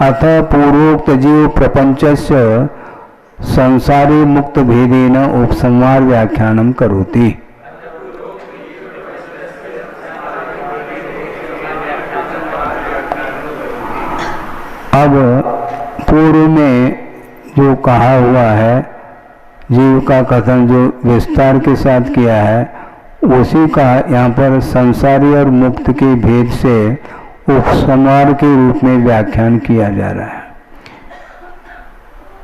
अथ पूर्वोक्त जीव प्रपंचस्य संसारी मुक्त भेदेन उपसंहार व्याख्यानम करोति। अब पूर्व में जो कहा हुआ है जीव का कथन जो विस्तार के साथ किया है उसी का यहाँ पर संसारी और मुक्त के भेद से उपसंहार के रूप में व्याख्यान किया जा रहा है।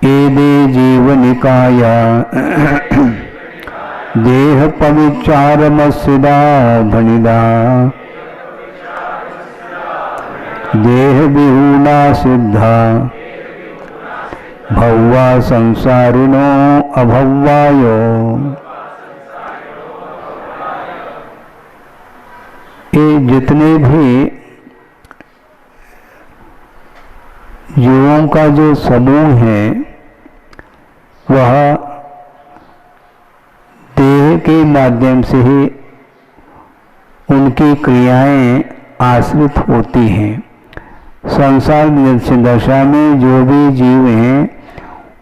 एदे जीव निकाया देह पविचारमस्सिदा भनिदा देह विहूना सिद्धा भव्वा संसारिणो अभव्वायो। ये जितने भी जीवों का जो समूह है वह देह के माध्यम से ही उनकी क्रियाएं आश्रित होती हैं। संसार दशा में जो भी जीव हैं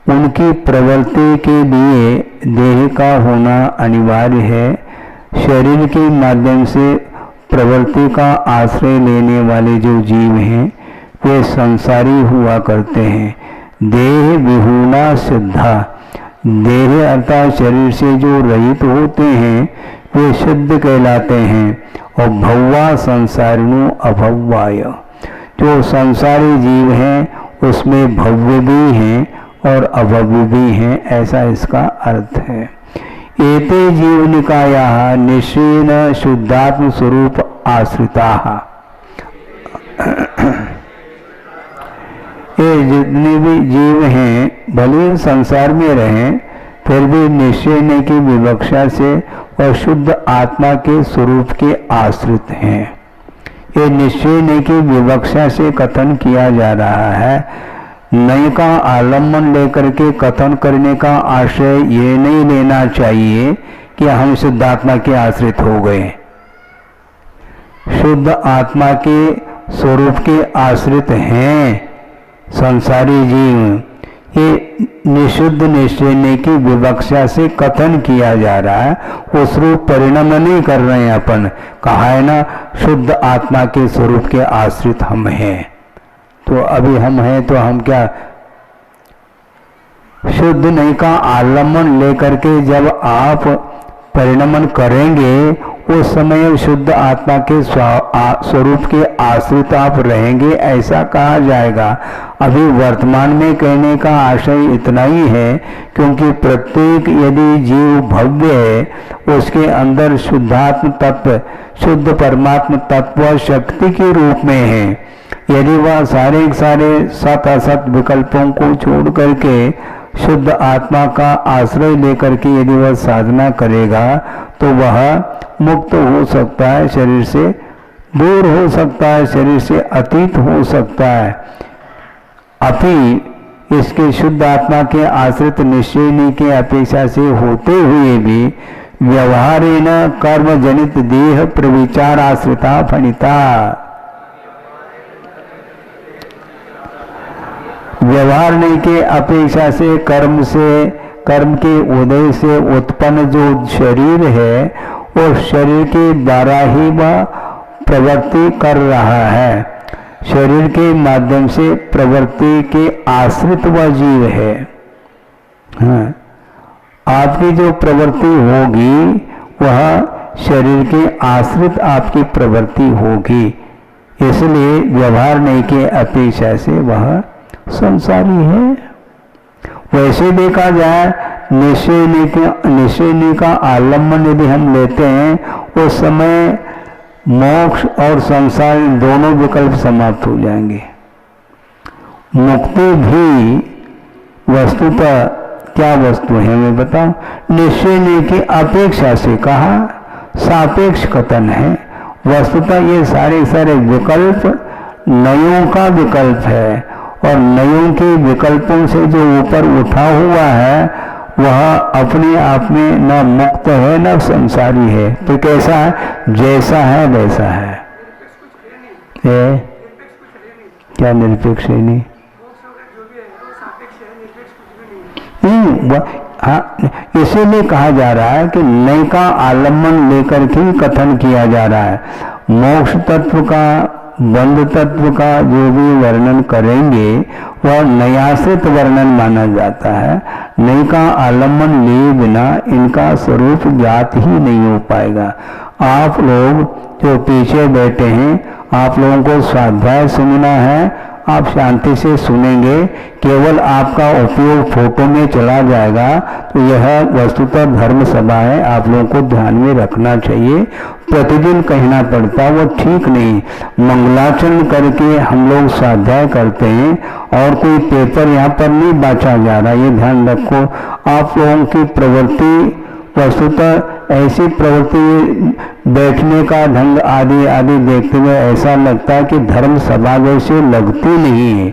उनकी प्रवृत्ति के लिए देह का होना अनिवार्य है। शरीर के माध्यम से प्रवृत्ति का आश्रय लेने वाले जो जीव हैं वे संसारी हुआ करते हैं। देह विहूना सिद्धा, देह अर्थात शरीर से जो रहित होते हैं वे सिद्ध कहलाते हैं। और भव्वा संसारिणो अभव्वाय, जो संसारी जीव हैं उसमें भव्य भी हैं और अभव्य भी हैं, ऐसा इसका अर्थ है। एते जीव निकाया निश्चयेन शुद्धात्म स्वरूप आश्रिता। ये जितने भी जीव हैं भले संसार में रहें फिर भी निश्चय ने की विवक्षा से और शुद्ध आत्मा के स्वरूप के आश्रित हैं। ये निश्चय ने की विवक्षा से कथन किया जा रहा है। नए का आलम्बन लेकर के कथन करने का आशय ये नहीं लेना चाहिए कि हम शुद्ध आत्मा के आश्रित हो गए। शुद्ध आत्मा के स्वरूप के आश्रित हैं संसारी जीव। ये निषुद्ध निश्चय की विवक्षा से कथन किया जा रहा है। उस रूप परिणाम नहीं कर रहे हैं अपन। कहा है ना शुद्ध आत्मा के स्वरूप के आश्रित हम हैं। तो अभी हम हैं तो हम क्या शुद्ध नहीं का आलम्बन लेकर के जब आप परिणमन करेंगे उस समय शुद्ध आत्मा के स्वरूप के आश्रित आप रहेंगे, ऐसा कहा जाएगा। अभी वर्तमान में कहने का आशय इतना ही है क्योंकि प्रत्येक यदि जीव भव्य है उसके अंदर शुद्धात्म तत्व शुद्ध परमात्म तत्व शक्ति के रूप में है। यदि वह सारे सत असत विकल्पों को छोड़ करके शुद्ध आत्मा का आश्रय लेकर के यदि वह साधना करेगा तो वह मुक्त हो सकता है, शरीर से दूर हो सकता है, शरीर से अतीत हो सकता है। अभी इसके शुद्ध आत्मा के आश्रित निश्चय के अपेक्षा से होते हुए भी व्यवहारेण कर्म जनित देह प्रविचार आश्रिता फणिता। व्यवहार नहीं के अपेक्षा से कर्म के उदय से उत्पन्न जो शरीर है उस शरीर के द्वारा ही वह प्रवृत्ति कर रहा है। शरीर के माध्यम से प्रवृत्ति के आश्रित वह जीव है। हाँ, आपकी जो प्रवृत्ति होगी वह शरीर के आश्रित आपकी प्रवृत्ति होगी। इसलिए व्यवहार नहीं के अपेक्षा से वह संसारी है। वैसे देखा जाए निश्चय का आलम्बन यदि हम लेते हैं उस समय मोक्ष और संसार दोनों विकल्प समाप्त हो जाएंगे। मुक्ति भी वस्तुतः क्या वस्तु है मैं बताऊं, निश्चय की अपेक्षा से कहा सापेक्ष कथन है। वस्तुतः ये सारे विकल्प नयों का विकल्प है और नयों के विकल्पों से जो ऊपर उठा हुआ है वह अपने आप में न मुक्त है न संसारी है। तो कैसा है, जैसा है वैसा है। क्या निरपेक्ष है नहीं, इसीलिए कहा जा रहा है कि नय का आलम्बन लेकर के कथन किया जा रहा है। मोक्ष तत्व का, बंध तत्व का जो भी वर्णन करेंगे वह नयाश्रित वर्णन माना जाता है। नय का आलम्बन लिए बिना इनका स्वरूप ज्ञात ही नहीं हो पाएगा। आप लोग जो पीछे बैठे हैं, आप लोगों को स्वाध्याय सुनना है, आप शांति से सुनेंगे। केवल आपका उपयोग फोटो में चला जाएगा तो यह वस्तुतः धर्म सभा है, आप लोगों को ध्यान में रखना चाहिए। प्रतिदिन कहना पड़ता वो ठीक नहीं। मंगलाचरण करके हम लोग स्वाध्याय करते हैं और कोई पेपर यहाँ पर नहीं बांटा जा रहा, ये ध्यान रखो। आप लोगों की प्रवृत्ति वस्तुतः ऐसी प्रवृत्ति, बैठने का ढंग आदि आदि देखते हुए ऐसा लगता है कि धर्म सभा जैसे लगती नहीं है,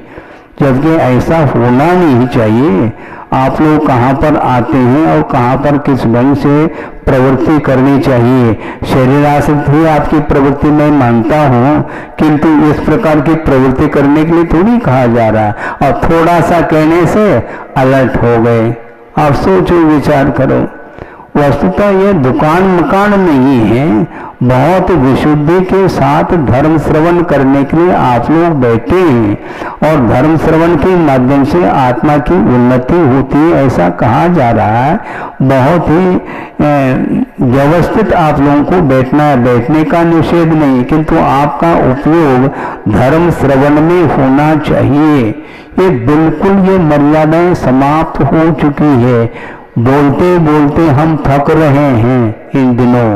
जबकि ऐसा होना नहीं चाहिए। आप लोग कहाँ पर आते हैं और कहाँ पर किस ढंग से प्रवृत्ति करनी चाहिए। शरीराश्रित ही आपकी प्रवृत्ति मैं मानता हूँ, किंतु इस प्रकार की प्रवृत्ति करने के लिए थोड़ी कहा जा रहा है। और थोड़ा सा कहने से अलर्ट हो गए। आप सोचो, विचार करो। वस्तुतः यह दुकान मकान नहीं है, बहुत विशुद्धि के साथ धर्म श्रवण करने के लिए आप लोग बैठे हैं और धर्म श्रवण के माध्यम से आत्मा की उन्नति होती है, ऐसा कहा जा रहा है। बहुत ही व्यवस्थित आप लोगों को बैठना है, बैठने का निषेध नहीं, किंतु आपका उपयोग धर्म श्रवण में होना चाहिए। ये बिल्कुल ये मर्यादाएं समाप्त हो चुकी है। बोलते बोलते हम थक रहे हैं इन दिनों,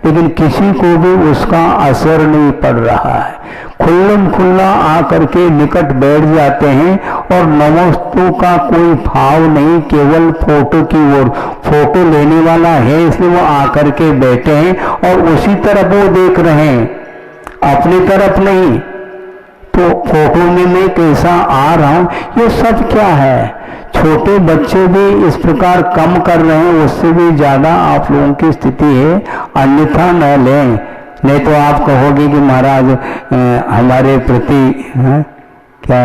लेकिन किसी को भी उसका असर नहीं पड़ रहा है। खुल्लम खुल्ला आकर के निकट बैठ जाते हैं और नमस्तु का कोई भाव नहीं, केवल फोटो की ओर। फोटो लेने वाला है इसलिए वो आकर के बैठे हैं और उसी तरफ वो देख रहे हैं, अपनी तरफ नहीं। तो फोटो में मैं कैसा आ रहा हूं, ये सब क्या है। छोटे बच्चे भी इस प्रकार कम कर रहे हैं, उससे भी ज्यादा आप लोगों की स्थिति है। अन्यथा न लें, नहीं तो आप कहोगे कि महाराज हमारे प्रति क्या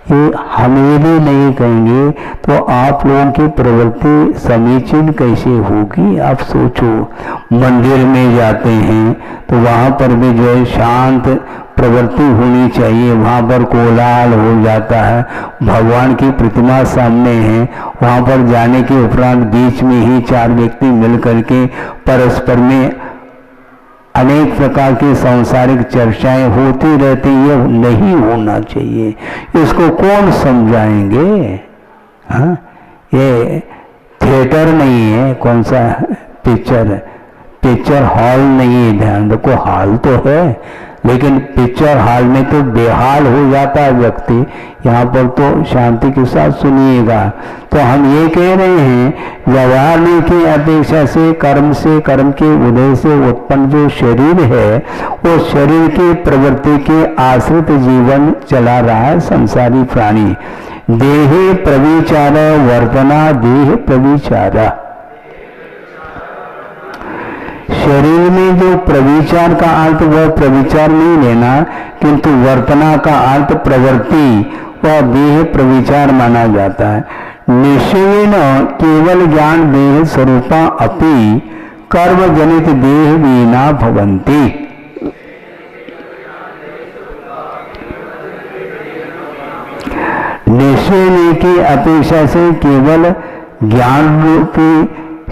ये हम ये भी नहीं कहेंगे, तो आप लोगों की प्रवृत्ति समीचीन कैसे होगी। आप सोचो, मंदिर में जाते हैं तो वहां पर भी जो है शांत प्रवृत्ति होनी चाहिए, वहाँ पर कोलाहल हो जाता है। भगवान की प्रतिमा सामने है, वहाँ पर जाने के उपरांत बीच में ही चार व्यक्ति मिल करके परस्पर में अनेक प्रकार की सांसारिक चर्चाएं होती रहती, ये नहीं होना चाहिए। इसको कौन समझाएंगे। हाँ, ये थिएटर नहीं है, कौन सा पिक्चर हॉल नहीं है। ध्यान रखो, हॉल तो है लेकिन पिक्चर हॉल में तो बेहाल हो जाता है व्यक्ति। यहाँ पर तो शांति के साथ सुनिएगा। तो हम ये कह रहे हैं, व्यवहार की अपेक्षा से कर्म के उदय से उत्पन्न जो शरीर है, वो शरीर की प्रवृत्ति के आश्रित जीवन चला रहा है संसारी प्राणी। देहे प्रविचार वर्तना देह प्रविचारा। शरीर में जो प्रविचार का अर्थ वह प्रविचार नहीं लेना, किंतु वर्तना का अर्थ प्रवृत्ति, वह देह प्रविचार माना जाता है। निश्चयेन केवल ज्ञान देह स्वरूपा अपि कर्म जनित देह विना भवन्ति। निश्चय की अपेक्षा से केवल ज्ञान रूपी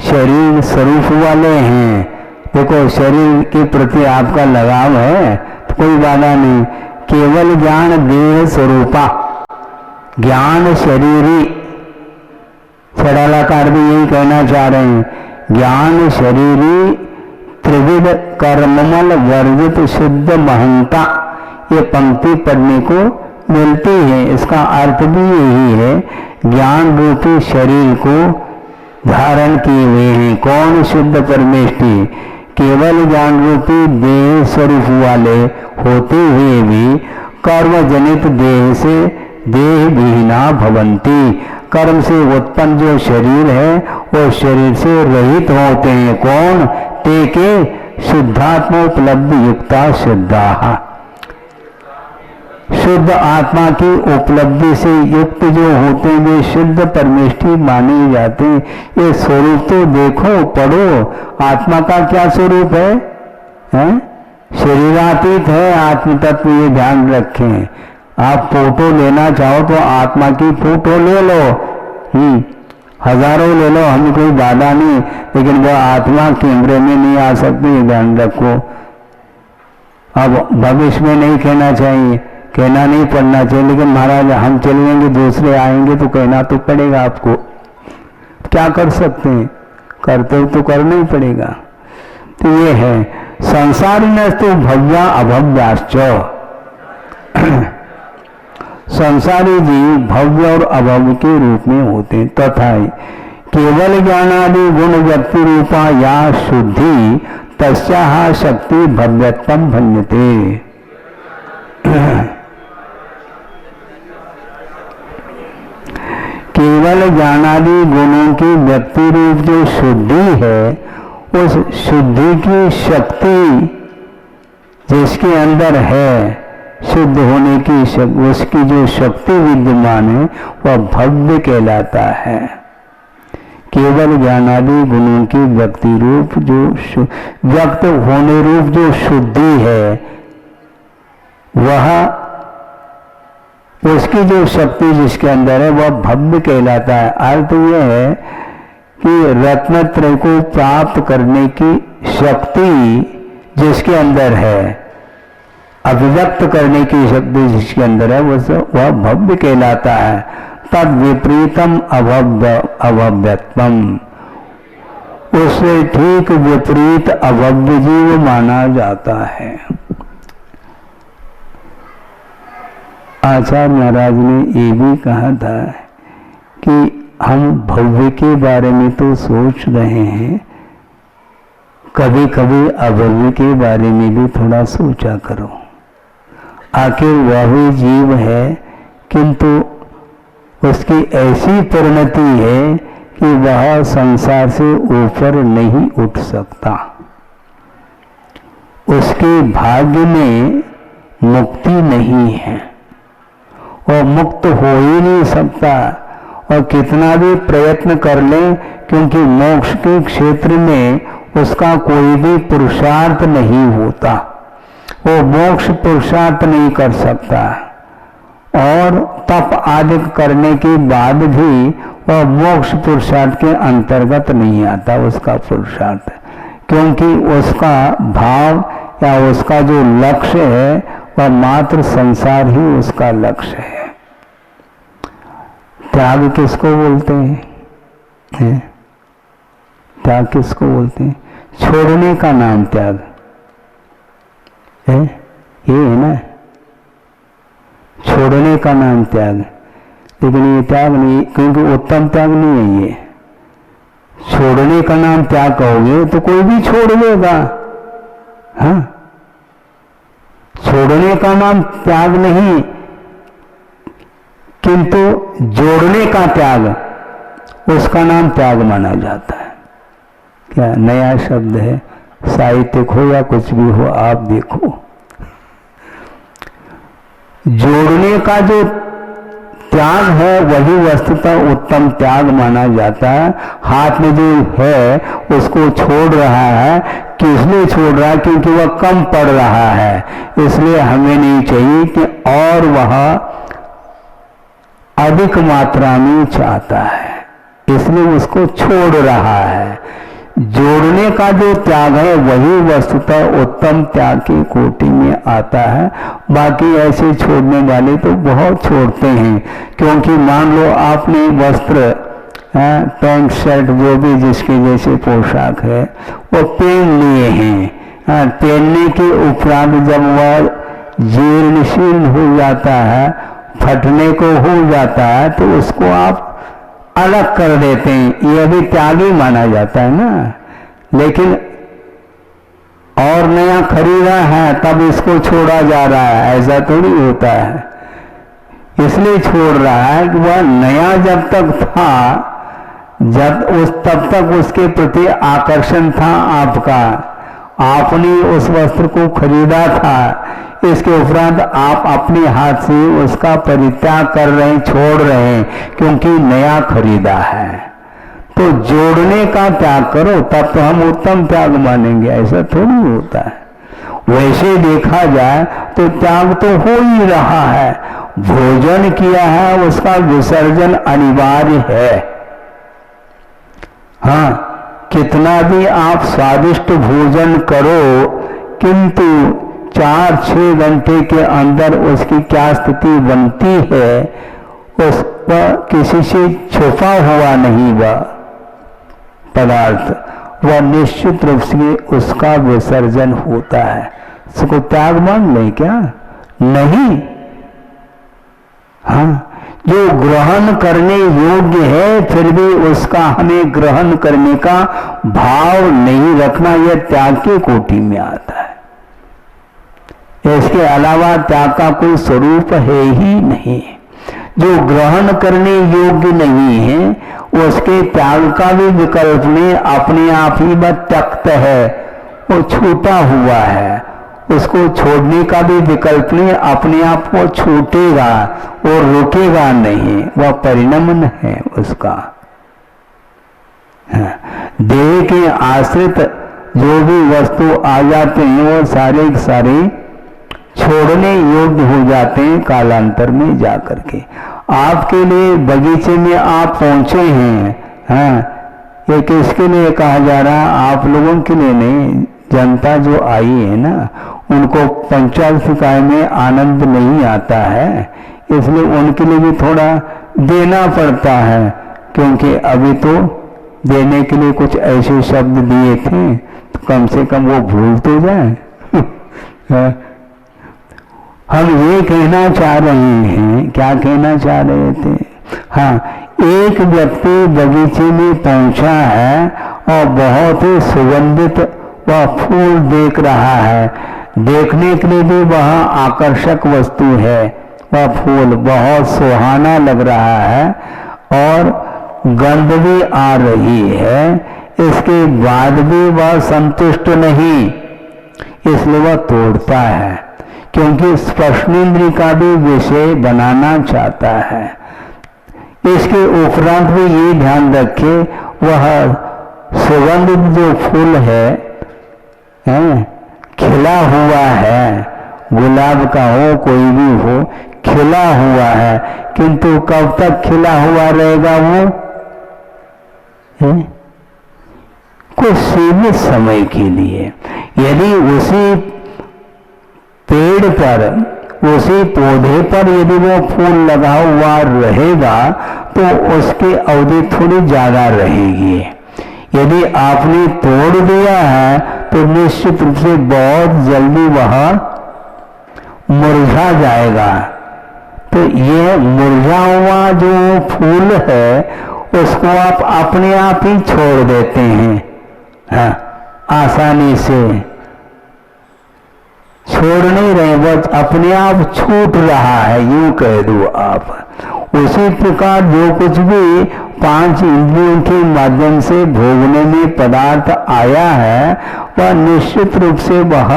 शरीर स्वरूप वाले हैं। देखो, शरीर के प्रति आपका लगाव है तो कोई बाधा नहीं। केवल ज्ञान देह स्वरूपा, ज्ञान शरीरी, सड़ालाकार भी यही कहना चाह रहे हैं। ज्ञान शरीरी त्रिविध कर्ममल वर्जित शुद्ध महंता, ये पंक्ति पढ़ने को मिलती है। इसका अर्थ भी यही है, ज्ञान रूपी शरीर को धारण किए हुए हैं कौन? शुद्ध परमेष्ठी। केवल ज्ञान रूपी देह स्वरूप वाले होते हुए भी कर्म जनित देह से देह विहीना भवंती। कर्म से उत्पन्न जो शरीर है वो शरीर से रहित होते हैं कौन? ते के शुद्धात्मोपलब्धि युक्ता शुद्धा। शुद्ध आत्मा की उपलब्धि से युक्त जो होते हैं वे शुद्ध परमेष्ठी माने जाते हैं। ये स्वरूप तो देखो, पढ़ो, आत्मा का क्या स्वरूप है? शरीरातीत है आत्म तत्व, ये ध्यान रखें। आप फोटो लेना चाहो तो आत्मा की फोटो ले लो, हजारों ले लो, हमें कोई बाधा नहीं, लेकिन वह आत्मा कैमरे में नहीं आ सकती, ये ध्यान रखो। अब भविष्य में नहीं कहना चाहिए, कहना नहीं पड़ना चाहिए, लेकिन महाराज हम चलेंगे दूसरे आएंगे तो कहना तो पड़ेगा आपको, क्या कर सकते हैं, करते तो करना ही पड़ेगा। तो ये है संसारिणस्तु भव्या अभव्याश्च। संसारी जीव भव्य और अभव्य के रूप में होते हैं। तथा केवल ज्ञानादि गुण व्यक्ति रूपा या शुद्धि तस्याः शक्ति भव्यत्वं भन्यते। केवल ज्ञानादि गुणों की व्यक्ति रूप जो शुद्धि है, उस शुद्धि की शक्ति जिसके अंदर है, शुद्ध होने की उसकी जो शक्ति विद्यमान है वह भव्य कहलाता है। केवल ज्ञानादि गुणों की व्यक्ति रूप जो व्यक्त होने रूप जो शुद्धि है, वह उसकी जो शक्ति जिसके अंदर है वह भव्य कहलाता है। अर्थ यह है कि रत्नत्रय को प्राप्त करने की शक्ति जिसके अंदर है, अभिव्यक्त करने की शक्ति जिसके अंदर है, वह भव्य कहलाता है। तद विपरीतम अभव्यत्वम, उससे ठीक विपरीत अभव्य जीव माना जाता है। आचार्य महाराज ने ये भी कहा था कि हम भव्य के बारे में तो सोच रहे हैं, कभी कभी अभव्य के बारे में भी थोड़ा सोचा करो। आखिर वह भी जीव है, किंतु उसकी ऐसी परिणति है कि वह संसार से ऊपर नहीं उठ सकता। उसके भाग्य में मुक्ति नहीं है और मुक्त हो ही नहीं सकता, और कितना भी प्रयत्न कर ले, क्योंकि मोक्ष के क्षेत्र में उसका कोई भी पुरुषार्थ नहीं होता, वो मोक्ष पुरुषार्थ नहीं कर सकता, और तप आदि करने के बाद भी वह मोक्ष पुरुषार्थ के अंतर्गत नहीं आता उसका पुरुषार्थ, क्योंकि उसका भाव या उसका जो लक्ष्य है वह मात्र संसार ही उसका लक्ष्य है। त्याग किसको बोलते हैं? त्याग किसको बोलते हैं? छोड़ने का नाम त्याग है, ये है ना, छोड़ने का नाम त्याग। लेकिन ये त्याग नहीं, क्योंकि उत्तम त्याग नहीं है ये। छोड़ने का नाम त्याग कहोगे तो कोई भी छोड़ देगा, हाँ, छोड़ने का नाम त्याग नहीं, किंतु जोड़ने का त्याग, उसका नाम त्याग माना जाता है। क्या नया शब्द है, साहित्यिक हो या कुछ भी हो, आप देखो। जोड़ने का जो त्याग है वही वस्तुतः उत्तम त्याग माना जाता है। हाथ में जो है उसको छोड़ रहा है, किस लिए छोड़ रहा है? क्योंकि वह कम पड़ रहा है, इसलिए हमें नहीं चाहिए कि और वह अधिक मात्रा में चाहता है, इसलिए उसको छोड़ रहा है। जोड़ने का जो त्याग है वही वस्तुतः उत्तम त्याग की कोटि में आता है। बाकी ऐसे छोड़ने वाले तो बहुत छोड़ते हैं, क्योंकि मान लो आपने वस्त्र, पैंट शर्ट जो भी जिसके जैसे पोशाक है वो पहन लिए हैं, पहनने के उपरांत जब वह जीर्ण शीर्ण हो जाता है, फटने को हो जाता है, तो उसको आप अलग कर देते हैं, यह भी त्यागी माना जाता है ना। लेकिन और नया खरीदा है तब इसको छोड़ा जा रहा है, ऐसा थोड़ी होता है। इसलिए छोड़ रहा है कि वह नया जब तक था, तब तक उसके प्रति आकर्षण था आपका, आपने उस वस्त्र को खरीदा था, इसके उपरांत आप अपने हाथ से उसका परित्याग कर रहे हैं, छोड़ रहे हैं, क्योंकि नया खरीदा है। तो जोड़ने का त्याग करो, तब तो हम उत्तम त्याग मानेंगे। ऐसा थोड़ी होता है। वैसे देखा जाए तो त्याग तो हो ही रहा है। भोजन किया है, उसका विसर्जन अनिवार्य है। हाँ, कितना भी आप स्वादिष्ट भोजन करो, किंतु 4-6 घंटे के अंदर उसकी क्या स्थिति बनती है, उस पर किसी से छुपा हुआ नहीं वह पदार्थ, वह निश्चित रूप से उसका विसर्जन होता है। इसको त्याग मान लें क्या? नहीं। हाँ, जो ग्रहण करने योग्य है फिर भी उसका हमें ग्रहण करने का भाव नहीं रखना, यह त्याग की कोटि में आता है। इसके अलावा त्याग का कोई स्वरूप है ही नहीं। जो ग्रहण करने योग्य नहीं है उसके त्याग का भी विकल्प नहीं, अपने आप ही वह त्यक्त है, वो छूटा हुआ है। उसको छोड़ने का भी विकल्प नहीं, अपने आप को छूटेगा और रुकेगा नहीं, वह परिणमन है उसका। देह के आश्रित जो भी वस्तु आ जाते हैं वो सारे सारे छोड़ने योग्य हो जाते हैं कालांतर में जाकर के। आपके लिए बगीचे में आप पहुंचे हैं, हाँ, ये किसके लिए कहा जा रहा? आप लोगों के लिए नहीं, जनता जो आई है ना, उनको पंचायत काय में आनंद नहीं आता है, इसलिए उनके लिए भी थोड़ा देना पड़ता है। क्योंकि अभी तो देने के लिए कुछ ऐसे शब्द दिए थे तो कम से कम वो भूल तो जाए। हम ये कहना चाह रहे हैं, क्या कहना चाह रहे थे? हाँ, एक व्यक्ति बगीचे में पहुंचा है और बहुत ही सुगंधित वह फूल देख रहा है। देखने के लिए भी वह आकर्षक वस्तु है, वह फूल बहुत सुहाना लग रहा है और गंध भी आ रही है। इसके बाद भी वह संतुष्ट नहीं, इसलिए वह तोड़ता है, क्योंकि स्पर्शेंद्रिय का भी विषय बनाना चाहता है। इसके उपरांत भी ये ध्यान रखे, वह सुगंधित जो फूल है खिला हुआ है, गुलाब का हो कोई भी हो, खिला हुआ है, किंतु कब तक खिला हुआ रहेगा वो? कुछ सीमित समय के लिए। यदि उसी पेड़ पर, उसी पौधे पर यदि वो फूल लगा हुआ रहेगा तो उसकी अवधि थोड़ी ज्यादा रहेगी। यदि आपने तोड़ दिया है तो निश्चित रूप से बहुत जल्दी वह मुरझा जाएगा। तो यह मुरझा हुआ जो फूल है उसको आप अपने आप ही छोड़ देते हैं, हाँ, आसानी से छोड़ नहीं रहे, बस अपने आप छूट रहा है, यूं कह दो आप। उसी प्रकार जो कुछ भी 5 इंद्रियों के माध्यम से भोगने में पदार्थ आया है वह निश्चित रूप से वह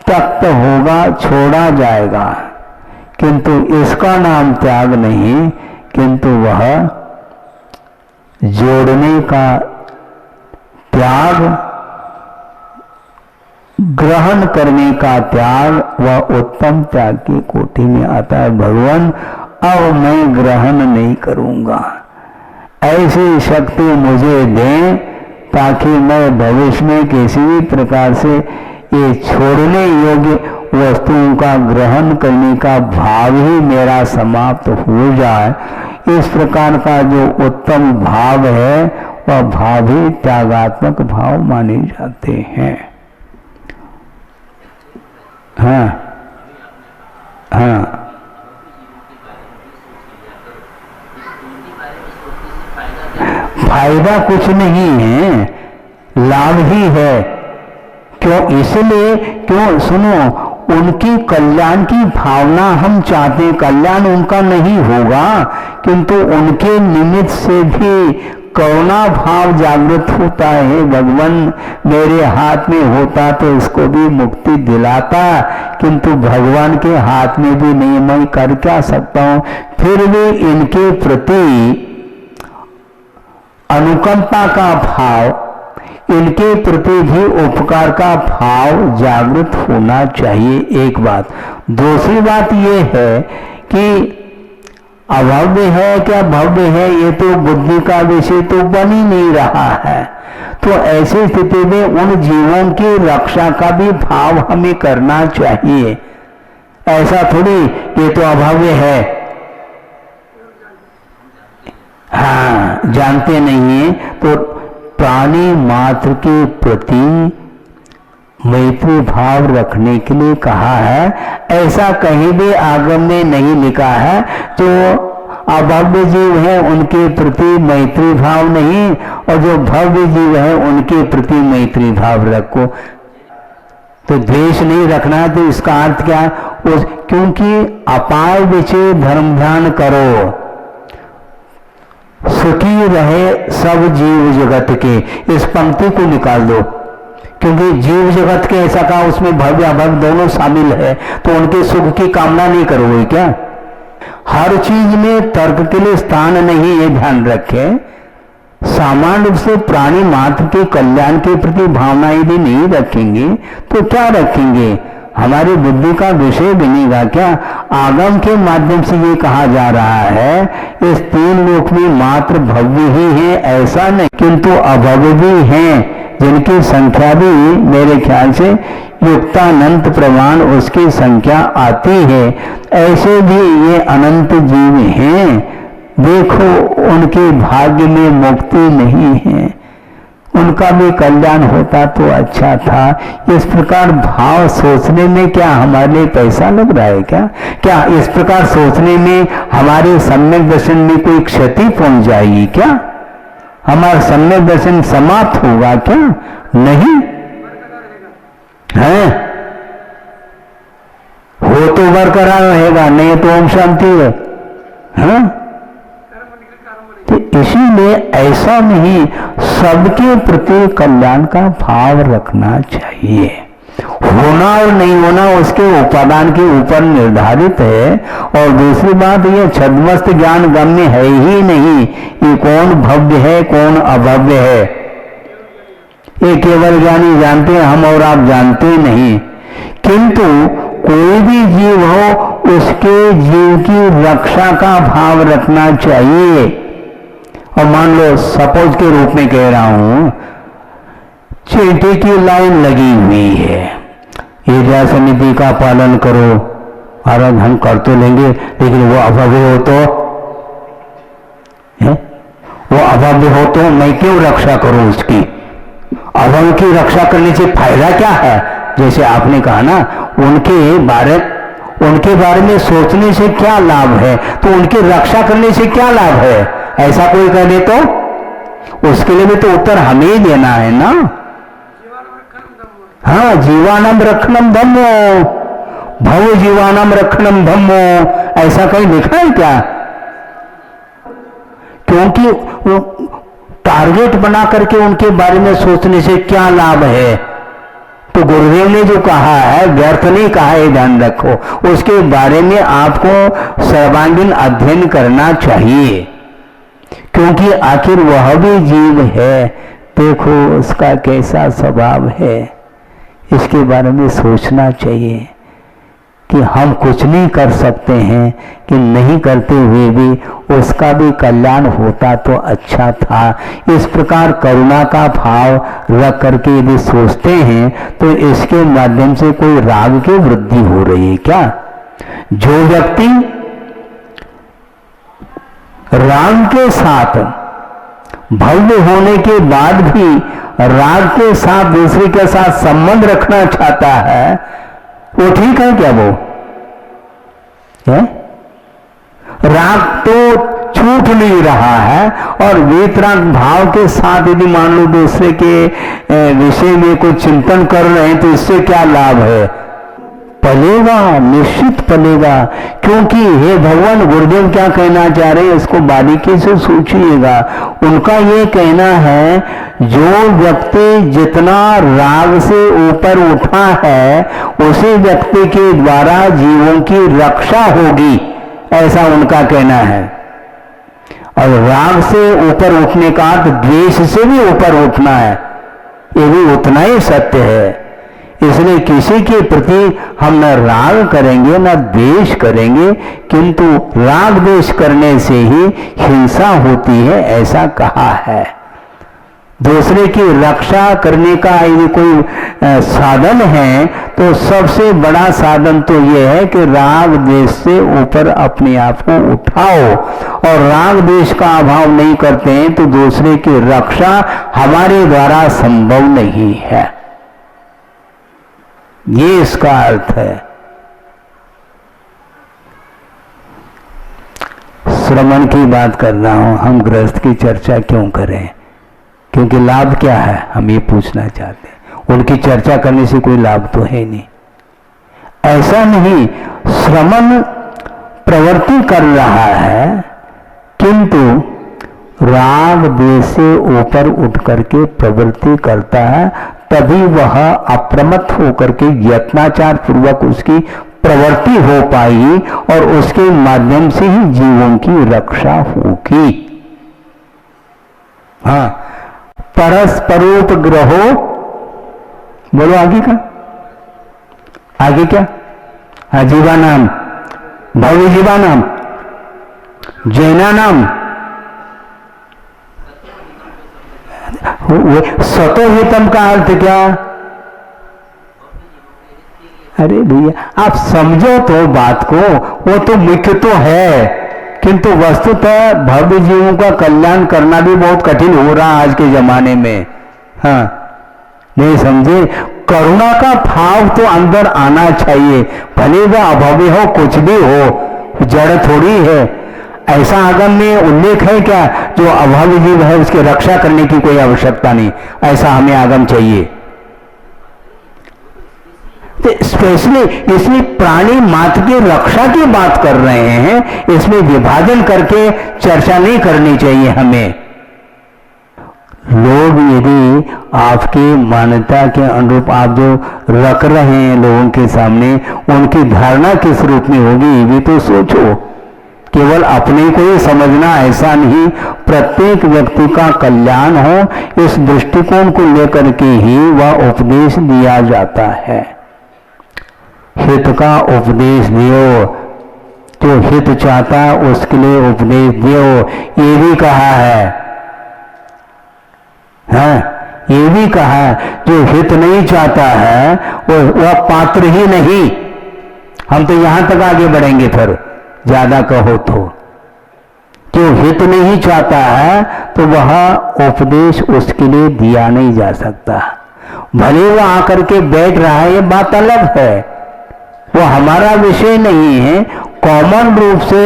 त्यक्त होगा, छोड़ा जाएगा। किंतु इसका नाम त्याग नहीं, किंतु वह जोड़ने का त्याग, ग्रहण करने का त्याग, वह उत्तम त्याग की कोटि में आता है। भगवान, अब मैं ग्रहण नहीं करूंगा, ऐसी शक्ति मुझे दें ताकि मैं भविष्य में किसी भी प्रकार से ये छोड़ने योग्य वस्तुओं का ग्रहण करने का भाव ही मेरा समाप्त हो जाए। इस प्रकार का जो उत्तम भाव है वह भाव ही त्यागात्मक भाव माने जाते हैं। हाँ हाँ, फायदा कुछ नहीं है, लाभ ही है। क्यों? इसलिए क्यों? सुनो, उनकी कल्याण की भावना हम चाहते हैं, कल्याण उनका नहीं होगा किंतु उनके निमित्त से भी करुणा भाव जागृत होता है, भगवान मेरे हाथ में होता तो इसको भी मुक्ति दिलाता, किंतु भगवान के हाथ में भी नहीं, मैं कर क्या सकता हूं। फिर भी इनके प्रति अनुकंपा का भाव, इनके प्रति भी उपकार का भाव जागृत होना चाहिए, एक बात। दूसरी बात यह है कि अभव्य है क्या भव्य है, ये तो बुद्धि का विषय तो बन ही नहीं रहा है। तो ऐसी स्थिति में उन जीवों की रक्षा का भी भाव हमें करना चाहिए। ऐसा थोड़ी ये तो अभव्य है, हाँ जानते नहीं है, तो प्राणी मात्र के प्रति मैत्री भाव रखने के लिए कहा है। ऐसा कहीं भी आगम में नहीं लिखा है जो अभव्य जीव है उनके प्रति मैत्री भाव नहीं, और जो भव्य जीव है उनके प्रति मैत्री भाव रखो। तो द्वेष नहीं रखना, तो इसका अर्थ क्या, क्योंकि अपाय विषय धर्म ध्यान करो, सुखी रहे सब जीव जगत के, इस पंक्ति को निकाल दो। क्योंकि जीव जगत के ऐसा कहा, उसमें भव्य अभव्य दोनों शामिल है, तो उनके सुख की कामना नहीं करोगे क्या। हर चीज में तर्क के लिए स्थान नहीं, ये ध्यान रखे। सामान्य रूप से प्राणी मात्र के कल्याण के प्रति भावना यदि नहीं रखेंगे तो क्या रखेंगे, हमारी बुद्धि का विषय बनेगा क्या। आगम के माध्यम से ये कहा जा रहा है इस तीन लोक में मात्र भव्य ही है ऐसा नहीं, किंतु अभव्य भी हैं जिनकी संख्या भी मेरे ख्याल से युक्तानंत प्रमाण उसकी संख्या आती है। ऐसे भी ये अनंत जीव हैं, देखो उनके भाग्य में मुक्ति नहीं है, उनका भी कल्याण होता तो अच्छा था। इस प्रकार भाव सोचने में क्या हमारे लिए पैसा लग रहा है क्या, क्या इस प्रकार सोचने में हमारे सम्यक दर्शन में कोई क्षति पहुंच जाएगी क्या, हमारा सम्यक दर्शन समाप्त होगा क्या, नहीं है, हो तो बरकरार रहेगा, नहीं तो ओम शांति है, हाँ? तो इसीलिए ऐसा नहीं, सबके प्रति कल्याण का भाव रखना चाहिए। होना और नहीं होना उसके उपादान के ऊपर निर्धारित है। और दूसरी बात ये छद्मस्त ज्ञान गम्य है ही नहीं, ये कौन भव्य है कौन अभव्य है, ये केवल ज्ञानी जानते हैं, हम और आप जानते नहीं। किंतु कोई भी जीव हो उसके जीव की रक्षा का भाव रखना चाहिए। और मान लो सपोज के रूप में कह रहा हूं, चींटी की लाइन लगी हुई है, ईर्ष्या समिति का पालन करो, आराध हम कर तो लेंगे, लेकिन वो अभव्य हो तो है? वो अभव्य हो तो मैं क्यों रक्षा करूं उसकी, अभव्य की रक्षा करने से फायदा क्या है। जैसे आपने कहा ना, उनके बारे में सोचने से क्या लाभ है, तो उनकी रक्षा करने से क्या लाभ है, ऐसा कोई कह दे तो उसके लिए भी तो उत्तर हमें ही देना है ना। हाँ, जीवानम रक्षणम धम्मो, भव जीवानम रक्षणम धम्मो, ऐसा कहीं लिखा है क्या। क्योंकि टारगेट बना करके उनके बारे में सोचने से क्या लाभ है, तो गुरुदेव ने जो कहा है व्यर्थ नहीं कहा है, ध्यान रखो। उसके बारे में आपको सर्वांगीण अध्ययन करना चाहिए, क्योंकि आखिर वह भी जीव है, देखो उसका कैसा स्वभाव है, इसके बारे में सोचना चाहिए कि हम कुछ नहीं कर सकते हैं, कि नहीं करते हुए भी उसका भी कल्याण होता तो अच्छा था। इस प्रकार करुणा का भाव रख करके यदि सोचते हैं तो इसके माध्यम से कोई राग की वृद्धि हो रही है क्या। जो व्यक्ति राग के साथ भव्य होने के बाद भी राग के साथ दूसरे के साथ संबंध रखना चाहता है, वो ठीक है क्या। वो है? राग तो छूट नहीं रहा है, और वीतराग भाव के साथ यदि मान लो दूसरे के विषय में कोई चिंतन कर रहे हैं तो इससे क्या लाभ है। पलेगा, निश्चित पलेगा। क्योंकि हे भगवान, गुरुदेव क्या कहना चाह रहे हैं इसको बारीकी से सोचिएगा। उनका ये कहना है जो व्यक्ति जितना राग से ऊपर उठा है उसी व्यक्ति के द्वारा जीवों की रक्षा होगी, ऐसा उनका कहना है। और राग से ऊपर उठने का अर्थ द्वेष से भी ऊपर उठना है, ये भी उतना ही सत्य है। इसलिए किसी के प्रति हम न राग करेंगे न द्वेष करेंगे, किंतु राग द्वेष करने से ही हिंसा होती है, ऐसा कहा है। दूसरे की रक्षा करने का यदि कोई साधन है तो सबसे बड़ा साधन तो यह है कि राग द्वेष से ऊपर अपने आप को उठाओ, और राग द्वेष का अभाव नहीं करते हैं तो दूसरे की रक्षा हमारे द्वारा संभव नहीं है, ये इसका अर्थ है। श्रवण की बात कर रहा हूं, हम गृहस्थ की चर्चा क्यों करें? क्योंकि लाभ क्या है हम ये पूछना चाहते हैं। उनकी चर्चा करने से कोई लाभ तो है नहीं, ऐसा नहीं। श्रवण प्रवृत्ति कर रहा है, किंतु राग द्वेष से ऊपर उठ करके प्रवृत्ति करता है, तभी वह अप्रमत्त होकर के यत्नाचार पूर्वक उसकी प्रवृत्ति हो पाएगी और उसके माध्यम से ही जीवों की रक्षा होगी। हाँ, परस्परोपग्रहो, बोलो आगे का, आगे क्या? हाँ, जीवानाम, भव्य जीवानाम, जैनानाम, स्वतोहितम का अर्थ क्या? अरे भैया आप समझो तो बात को, वो तो मुख्य तो है, किंतु वस्तुतः भव्य जीवों का कल्याण करना भी बहुत कठिन हो रहा है आज के जमाने में। हाँ, नहीं समझे? करुणा का भाव तो अंदर आना चाहिए, भले वह अभव्य हो, कुछ भी हो, जड़ थोड़ी है। ऐसा आगम में उल्लेख है क्या जो अभावी जीव है उसकी रक्षा करने की कोई आवश्यकता नहीं, ऐसा हमें आगम चाहिए। तो स्पेशली इसलिए प्राणी मात्र की रक्षा की बात कर रहे हैं, इसमें विभाजन करके चर्चा नहीं करनी चाहिए हमें। लोग यदि आपकी मान्यता के अनुरूप आप जो रख रहे हैं लोगों के सामने, उनकी धारणा किस रूप में होगी ये भी तो सोचो। केवल अपने को ही समझना ऐसा नहीं, प्रत्येक व्यक्ति का कल्याण हो इस दृष्टिकोण को लेकर के ही वह उपदेश दिया जाता है। हित का उपदेश दियो, जो हित चाहता है उसके लिए उपदेश दियो, ये भी कहा है। हाँ, ये भी कहा है, जो हित नहीं चाहता है वह पात्र ही नहीं। हम तो यहां तक आगे बढ़ेंगे, फिर ज्यादा कहो तो जो हित नहीं चाहता है तो वह उपदेश उसके लिए दिया नहीं जा सकता। भले वह आकर के बैठ रहा है ये बात अलग है, वो हमारा विषय नहीं है। कॉमन रूप से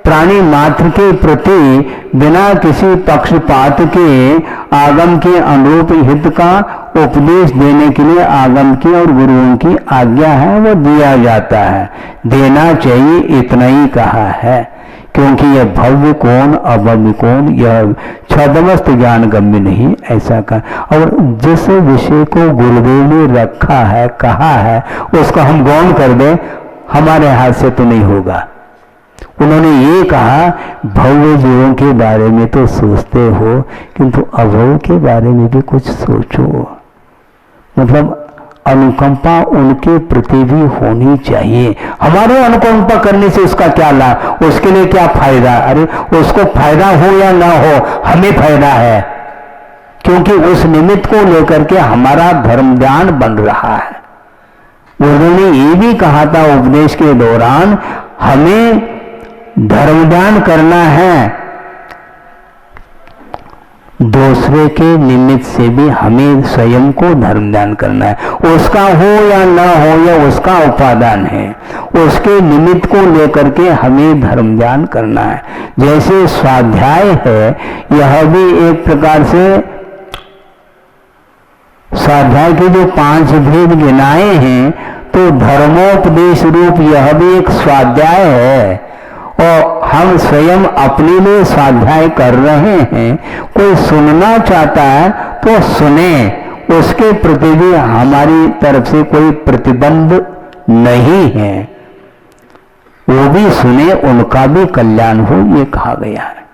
प्राणी मात्र के प्रति बिना किसी पक्षपात के आगम के अनुरूप हित का उपदेश देने के लिए आगम की और गुरुओं की आज्ञा है, वो दिया जाता है, देना चाहिए, इतना ही कहा है। क्योंकि यह भव्य कौन अभव्य कौन यह छदमस्त ज्ञान गम्य नहीं, ऐसा कहा। और जिस विषय को गुरुदेव ने रखा है, कहा है, उसको हम गौण कर दें, हमारे हाथ से तो नहीं होगा। उन्होंने ये कहा भव्य जीवों के बारे में तो सोचते हो, किंतु अभव्य के बारे में भी कुछ सोचो। मतलब अनुकंपा उनके प्रति भी होनी चाहिए। हमारे अनुकंपा करने से उसका क्या लाभ, उसके लिए क्या फायदा? अरे उसको फायदा हो या ना हो, हमें फायदा है, क्योंकि उस निमित्त को लेकर के हमारा धर्म ज्ञान बन रहा है। उन्होंने ये भी कहा था उपदेश के दौरान, हमें धर्म ज्ञान करना है, दूसरे के निमित्त से भी हमें स्वयं को धर्म दान करना है। उसका हो या ना हो, या उसका उपादान है, उसके निमित्त को लेकर के हमें धर्म दान करना है। जैसे स्वाध्याय है, यह भी एक प्रकार से स्वाध्याय के जो 5 भेद गिनाए हैं, तो धर्मोपदेश रूप यह भी एक स्वाध्याय है, और हम स्वयं अपने लिए स्वाध्याय कर रहे हैं। कोई सुनना चाहता है तो सुने, उसके प्रति भी हमारी तरफ से कोई प्रतिबंध नहीं है, वो भी सुने, उनका भी कल्याण हो, ये कहा गया है।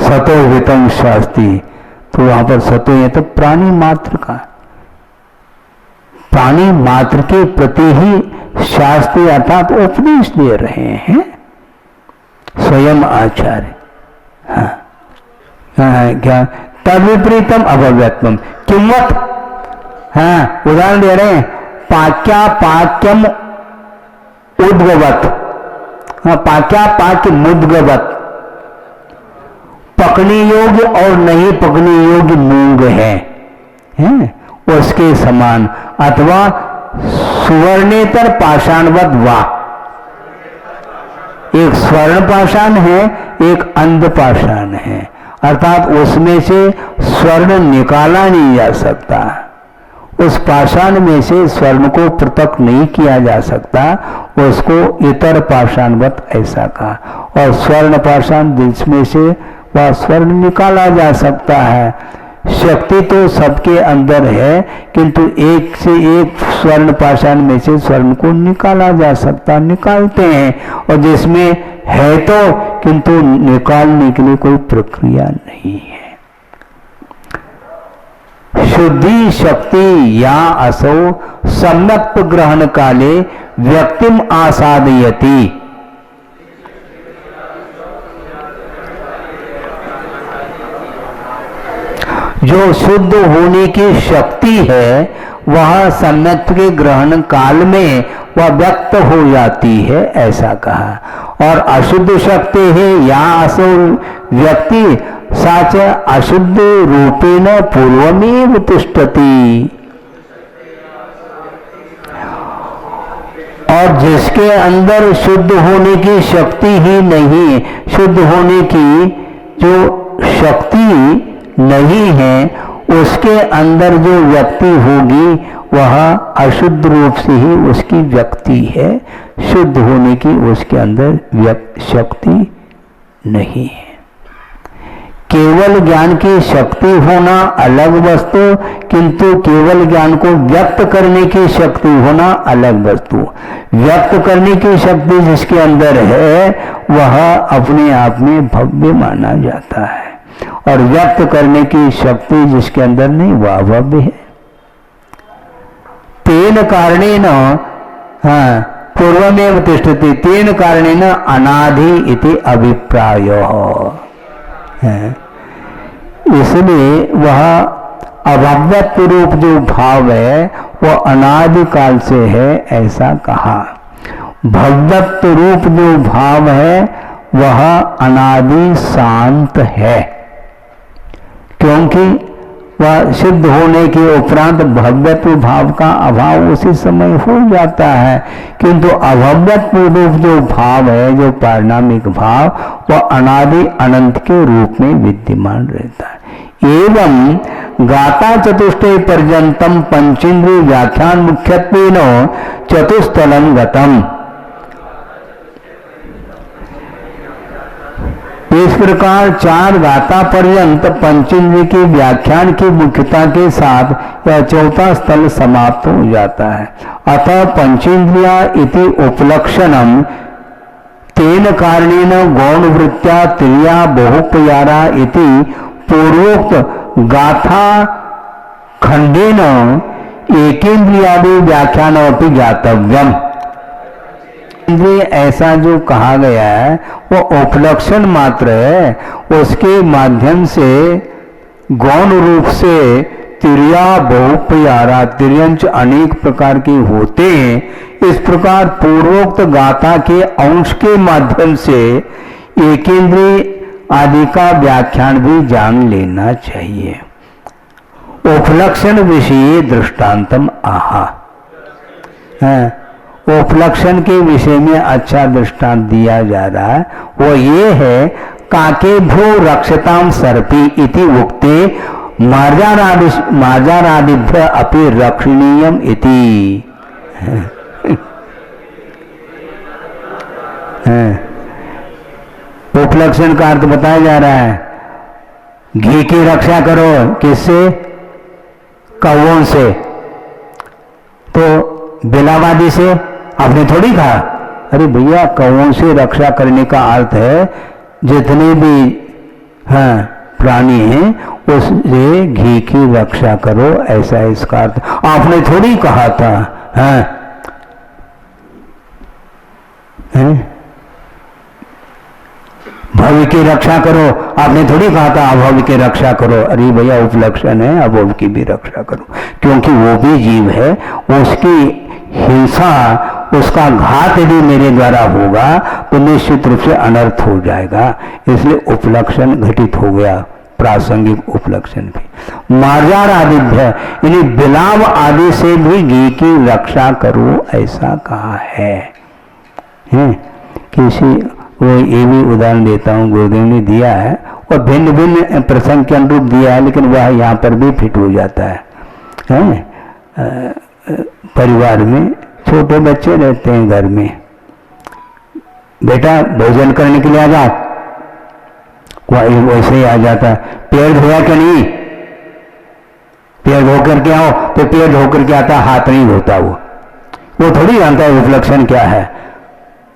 सतो हितम शास्ति, तो वहां पर सतो है तो प्राणी मात्र का, प्राणी मात्र के प्रति ही शास्त्री अर्थात उपदेश दे रहे हैं स्वयं आचार्य। क्या तद्विपरीतम अभव्यत्वम किंवत, उदाहरण दे रहे हैं, पाक्या पाक्यम उद्गवत, पाक्या पाक्य मुद्गवत, पकने योग्य और नहीं पकने योग्य मूंग है उसके समान, अथवा सुवर्णेतर पाषाणवत वा, एक स्वर्ण पाषाण है, एक अंध पाषाण है, अर्थात उसमें से स्वर्ण निकाला नहीं जा सकता, उस पाषाण में से स्वर्ण को पृथक नहीं किया जा सकता, उसको इतर पाषाणवत ऐसा कहा। और स्वर्ण पाषाण जिसमें से वह स्वर्ण निकाला जा सकता है, शक्ति तो सबके अंदर है, किंतु एक से एक स्वर्ण पाषाण में से स्वर्ण को निकाला जा सकता, निकालते हैं, और जिसमें है तो किंतु निकालने के लिए कोई प्रक्रिया नहीं है। शुद्धि शक्ति या असौ सम्यक ग्रहण काले व्यक्तिम आसादयति, जो शुद्ध होने की शक्ति है वह सम्यक के ग्रहण काल में वह व्यक्त हो जाती है, ऐसा कहा। और अशुद्ध शक्ति है या असो व्यक्ति साच अशुद्ध रूपेण पूर्वमेव तिष्ठति, और जिसके अंदर शुद्ध होने की शक्ति ही नहीं, शुद्ध होने की जो शक्ति नहीं है, उसके अंदर जो व्यक्ति होगी वह अशुद्ध रूप से ही उसकी व्यक्ति है, शुद्ध होने की उसके अंदर शक्ति नहीं है। केवल ज्ञान की शक्ति होना अलग वस्तु, किंतु केवल ज्ञान को व्यक्त करने की शक्ति होना अलग वस्तु। व्यक्त करने की शक्ति जिसके अंदर है वह अपने आप में भव्य माना जाता है, और व्यक्त करने की शक्ति जिसके अंदर नहीं वह भव्य है। तेन कारणेन पूर्वमेव तिष्ठति, तेन कारणेन अनादि इति अभिप्रायो है। इसलिए वह अभव्यत्व रूप जो भाव है वह अनादिकाल से है, ऐसा कहा। भव्यत्व रूप जो भाव है वह अनादि शांत है, क्योंकि वह सिद्ध होने के उपरांत भव्यत्व भाव का अभाव उसी समय हो जाता है, किंतु अभव्यत्व रूप जो भाव है, जो पारिणामिक भाव, वह अनादि अनंत के रूप में विद्यमान रहता है। एवं गाता चतुष्टय पर्यंतम पंचेंद्रिय व्याख्यान मुख्यत्वेन चतुस्थलम गतम, इस प्रकार चार गाथा पर्यंत पंचेंद्रिय के व्याख्यान की मुख्यता के साथ यह चौथा स्थल समाप्त हो जाता है। अतः पंचेंद्रिया इति उपलक्षणम तेन कारणेन गौण वृत्त्या त्रिया बहुपयारा इति पूर्वोक्त गाथा खंडेन एकेन्द्रियादि व्याख्यानमपि ज्ञातव्यम। इंद्रिय ऐसा जो कहा गया है वो उपलक्षण मात्र है, उसके माध्यम से गौण रूप से तिर्या बहुपयारा, तिर्यंच अनेक प्रकार के होते हैं। इस प्रकार पूर्वोक्त गाथा के अंश के माध्यम से एकेंद्रिय आदि का व्याख्यान भी जान लेना चाहिए। उपलक्षण विषय दृष्टांतम आहा, उपलक्षण के विषय में अच्छा दृष्टांत दिया जा रहा है, वो ये है काके भ्यो रक्षताम सर्पी इति उक्ते मार्जारादिभ्य अपि रक्षणीयम इति। उपलक्षण का अर्थ बताया जा रहा है, घी की रक्षा करो, किससे? कौओं से। तो बिलावादी से आपने थोड़ी कहा। अरे भैया, कौओं से रक्षा करने का अर्थ है जितने भी प्राणी हैं उससे घी की रक्षा करो, ऐसा इसका अर्थ। आपने थोड़ी कहा था भव्य की रक्षा करो, आपने थोड़ी कहा था अभव्य की रक्षा करो। अरे भैया, उपलक्षण है, अभव्य की भी रक्षा करो, क्योंकि वो भी जीव है, उसकी हिंसा, उसका घात यदि मेरे द्वारा होगा तो निश्चित रूप से अनर्थ हो जाएगा। इसलिए उपलक्षण घटित हो गया, प्रासंगिक उपलक्षण भी। मार्जार आदिभ्य यानी बिलाव आदि से भी घी की रक्षा करो, ऐसा कहा है। किसी वो ये भी उदाहरण देता हूँ, गुरुदेव ने दिया है और भिन्न भिन्न प्रसंग के अनुरूप दिया है, लेकिन वह यहाँ पर भी फिट हो जाता है। परिवार में छोटे बच्चे रहते हैं घर में, बेटा भोजन करने के लिए आ जाओ, वह वैसे ही आ जाता है। पैर धोया क्या? नहीं, पैर धो करके आओ, तो पैर धो करके आता, हाथ नहीं धोता। वो थोड़ी जानता है उपलक्षण क्या है।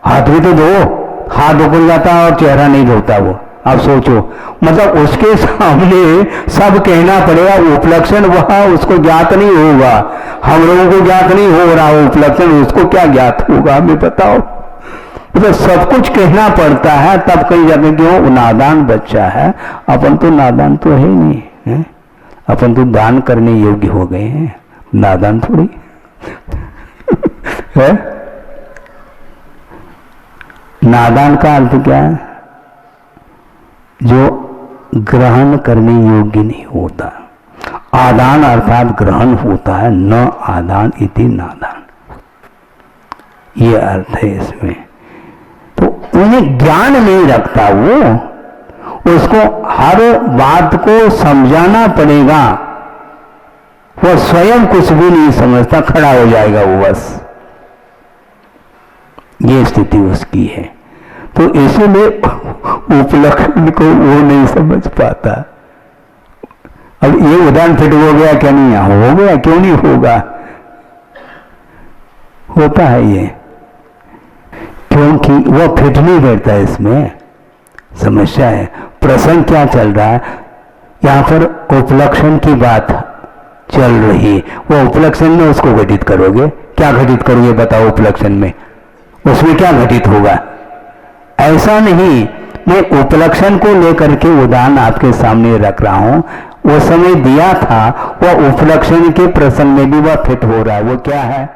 हाथ भी तो धो, हाथ धोकर जाता और चेहरा नहीं धोता वो। आप सोचो, मतलब उसके सामने सब कहना पड़ेगा उपलक्षण, वह उसको ज्ञात नहीं होगा। हम लोगों को ज्ञात नहीं हो रहा उपलक्षण, उसको क्या ज्ञात होगा हमें बताओ। मतलब सब कुछ कहना पड़ता है, तब कहीं जाके क्यों नादान बच्चा है। अपन तो नादान तो है नहीं है? अपन तो दान करने योग्य हो गए हैं, नादान थोड़ी है। नादान का अर्थ क्या है? जो ग्रहण करने योग्य नहीं होता। आदान अर्थात ग्रहण होता है, न आदान इति नादान, ये अर्थ है इसमें। तो उन्हें ज्ञान नहीं रखता, वो उसको हर बात को समझाना पड़ेगा। वो स्वयं कुछ भी नहीं समझता, खड़ा हो जाएगा वो, बस ये स्थिति उसकी है। तो इसीलिए उपलक्षण को वो नहीं समझ पाता। अब ये उदाहरण फिट हो गया क्या? नहीं हो गया, क्यों नहीं होगा? होता है ये, क्योंकि वो फिट नहीं बैठता। इसमें समस्या है। प्रसंग क्या चल रहा है यहाँ पर? उपलक्षण की बात चल रही। वो उपलक्षण में उसको घटित करोगे, क्या घटित करोगे बताओ? उपलक्षण में उसमें क्या घटित होगा? ऐसा नहीं, मैं उपलक्षण को लेकर के उदाहरण आपके सामने रख रहा हूं। वो समय दिया था, वो उपलक्षण के प्रसंग में भी वह फिट हो रहा है। वो क्या है?